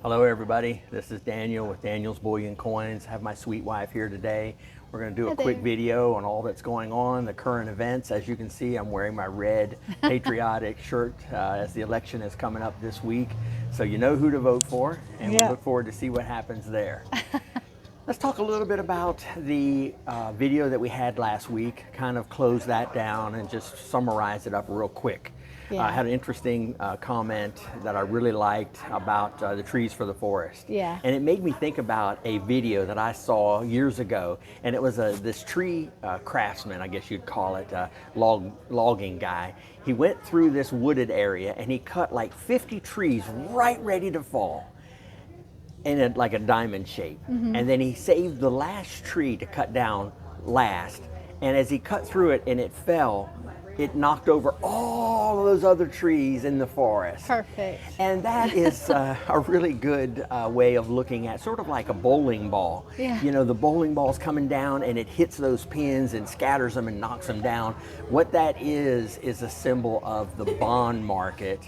Hello everybody, this is Daniel with Daniel's Bullion Coins. I have my sweet wife here today. We're going to do a Hi quick there. video on all that's going on, the current events. As you can see, I'm wearing my red patriotic shirt as the election is coming up this week. So you know who to vote for, and we Yeah. look forward to see what happens there. Let's talk a little bit about the video that we had last week, kind of close that down and just summarize it up real quick. Yeah. I had an interesting comment that I really liked about the trees for the forest. Yeah. And it made me think about a video that I saw years ago, and it was this tree craftsman, I guess you'd call it, logging guy. He went through this wooded area and he cut like 50 trees right ready to fall in like a diamond shape. And then he saved the last tree to cut down last. And as he cut through it and it fell, it knocked over all of those other trees in the forest. Perfect. And that is a really good way of looking at, sort of like a bowling ball. Yeah. You know, the bowling ball's coming down and it hits those pins and scatters them and knocks them down. What that is a symbol of the bond market.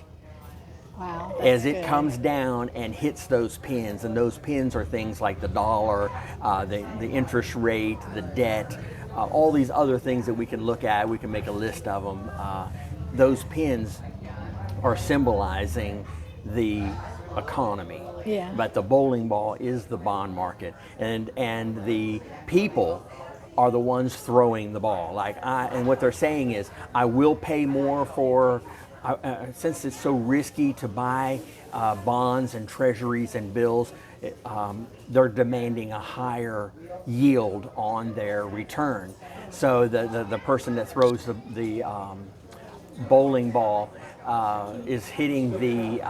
Wow. As it good. comes down and hits those pins, and those pins are things like the dollar, the interest rate, the debt, all these other things that we can look at. We can make a list of them. Those pins are symbolizing the economy. Yeah. But the bowling ball is the bond market, and the people are the ones throwing the ball. And what they're saying is, I will pay more for. Since it's so risky to buy bonds and treasuries and bills, they're demanding a higher yield on their return. So the person that throws the bowling ball is hitting the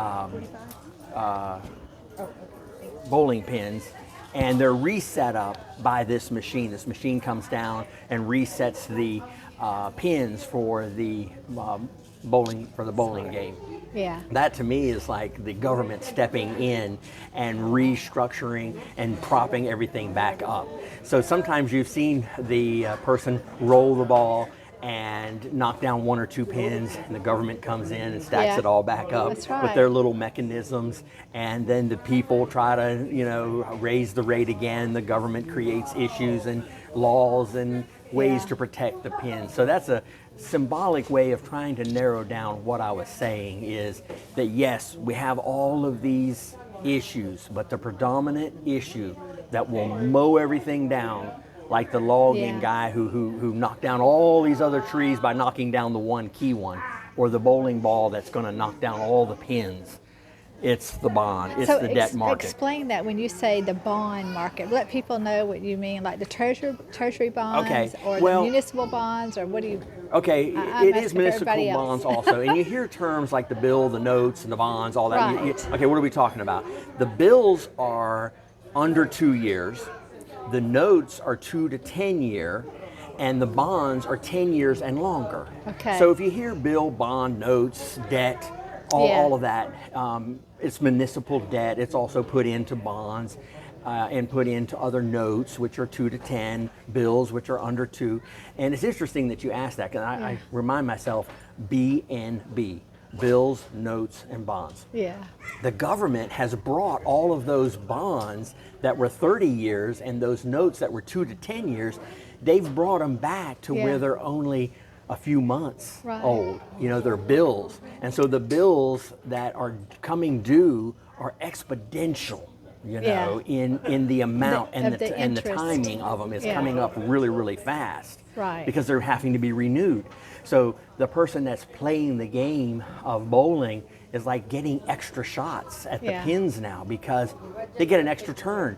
bowling pins, and they're reset up by this machine. This machine comes down and resets the pins for the bowling game. Yeah. That to me is like the government stepping in and restructuring and propping everything back up. So sometimes you've seen the person roll the ball and knock down one or two pins, and the government comes in and stacks Yeah. it all back up That's right. with their little mechanisms, and then the people try to, raise the rate again. The government creates issues and laws and ways Yeah. to protect the pins. So that's a symbolic way of trying to narrow down what I was saying, is that yes, we have all of these issues, but the predominant issue that will mow everything down, like the logging Yeah. guy who knocked down all these other trees by knocking down the one key one, or the bowling ball that's going to knock down all the pins. It's the bond, it's So the debt market. explain that when you say the bond market. Let people know what you mean, like the treasury bonds, Okay, or well- the municipal bonds, or what do you? Okay, I'm it is asking for municipal everybody bonds else. also, and you hear terms like the bill, the notes, and the bonds, all that. Right. Okay, what are we talking about? The bills are under 2 years, the notes are 2 to 10 year, and the bonds are 10 years and longer. Okay. So if you hear bill, bond, notes, debt, Yeah. all of that, it's municipal debt. It's also put into bonds. And put into other notes, which are 2 to 10, bills, which are under 2. And it's interesting that you asked that, because I remind myself, BNB, bills, notes, and bonds. Yeah. The government has brought all of those bonds that were 30 years and those notes that were 2 to 10 years, they've brought them back to Yeah. where they're only a few months Right. old. They're bills. And so the bills that are coming due are exponential. Yeah. In the amount and the interest. timing of them is Yeah. coming up really, really fast. Right. Because they're having to be renewed. So the person that's playing the game of bowling is like getting extra shots at the Yeah. pins now, because they get an extra turn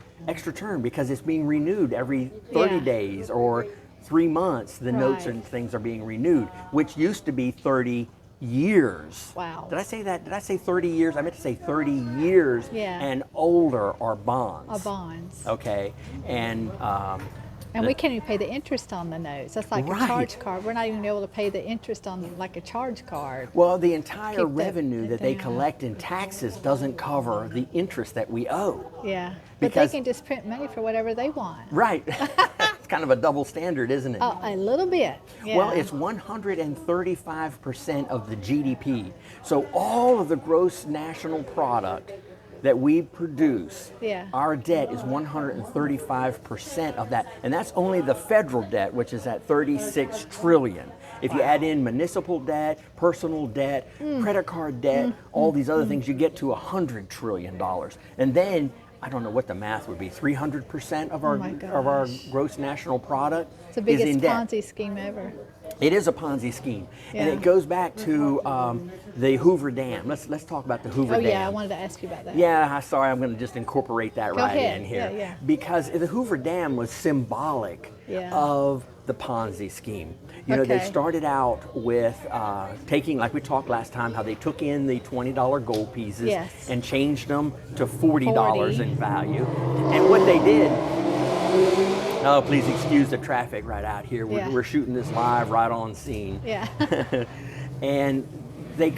because it's being renewed every 30 Yeah. days or 3 months. The notes Right. and things are being renewed, which used to be 30 years. Wow. Did I say that? Did I say 30 years? I meant to say 30 years Yeah. and older are bonds. Or bonds. Okay. And And we can't even pay the interest on the notes. That's like Right. a charge card. We're not even able to pay the interest on like a charge card. well, the entire Keep the- revenue that they yeah. collect in taxes doesn't cover the interest that we owe. Yeah. But Because- they can just print money for whatever they want. Right. It's kind of a double standard, isn't it? Oh, a little bit. Yeah. Well, it's 135% of the GDP. So all of the gross national product that we produce, Yeah. our debt is 135% of that. And that's only the federal debt, which is at 36 trillion. If you add in municipal debt, personal debt, credit card debt, all these other things, you get to $100 trillion. And then, I don't know what the math would be, 300% of our my of our gosh. gross national product It's the is biggest in debt. Ponzi scheme ever. It is a Ponzi scheme, and Yeah. it goes back to the Hoover Dam. Let's talk about the Hoover Oh Dam. yeah, I wanted to ask you about that. Yeah, sorry, I'm going to just incorporate that Go right ahead. in here. Yeah, yeah. Because the Hoover Dam was symbolic Yeah. of the Ponzi scheme. You know, they Okay. started out with taking, like we talked last time, how they took in the $20 gold pieces Yes. and changed them to $40 40. in value. And what they did, oh, please excuse the traffic right out here. Yeah. We're shooting this live right on scene. Yeah. And they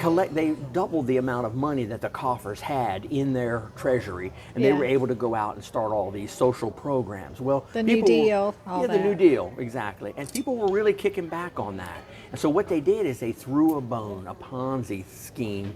doubled the amount of money that the coffers had in their treasury, and they Yeah. were able to go out and start all these social programs. Well, The New people Deal, all yeah, the New that. Deal, exactly. And people were really kicking back on that. And so what they did is they threw a bone, a Ponzi scheme,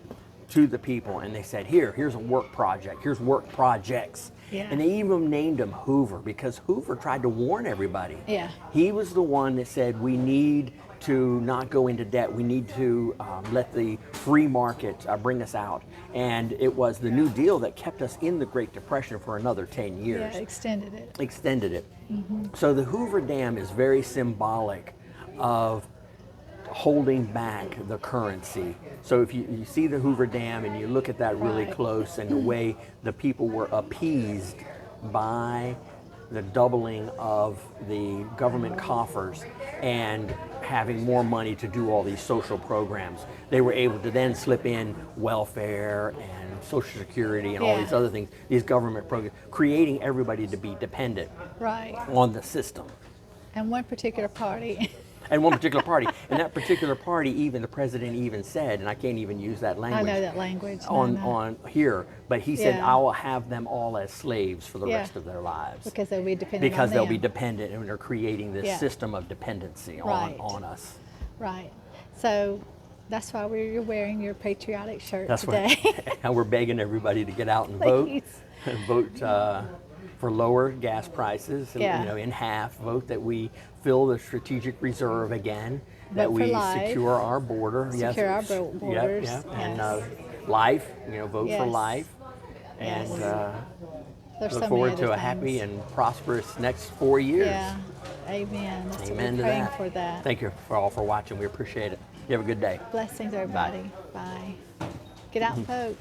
to the people, and they said, here's a work project, here's work projects. Yeah. And they even named him Hoover because Hoover tried to warn everybody. Yeah. He was the one that said we need to not go into debt. We need to let the free market bring us out. And it was the New Deal that kept us in the Great Depression for another 10 years. Yeah, extended it. Extended it. So the Hoover Dam is very symbolic of holding back the currency. So if you see the Hoover Dam and you look at that really Right. close and the way the people were appeased by the doubling of the government coffers and having more money to do all these social programs, they were able to then slip in welfare and Social Security and all Yeah. these other things, these government programs, creating everybody to be dependent Right. on the system. And one particular party. And one particular party. And that particular party, even the president even said, and I can't even use that I language know that language. No, on, no. on here, but he said, Yeah. I will have them all as slaves for the Yeah. rest of their lives. Because they'll be dependent Because on they'll them. be dependent, and they're creating this Yeah. system of dependency Right. on us. Right. So that's why you're wearing your patriotic shirt That's today. what, and we're begging everybody to get out and vote. Please. Vote for lower gas prices, Yeah. you know, in half. Vote that we fill the strategic reserve again, that Vote for we life. secure our border. Secure our Yep, borders, yep. And yes. life, you know, vote for Yes. life. And Yes. look There's so many forward other to a things. happy and prosperous next 4 years. Yeah. Amen. That's what Amen we're to praying that. for that. Thank you for all for watching. We appreciate it. You have a good day. Blessings, everybody. Bye. Get out and vote.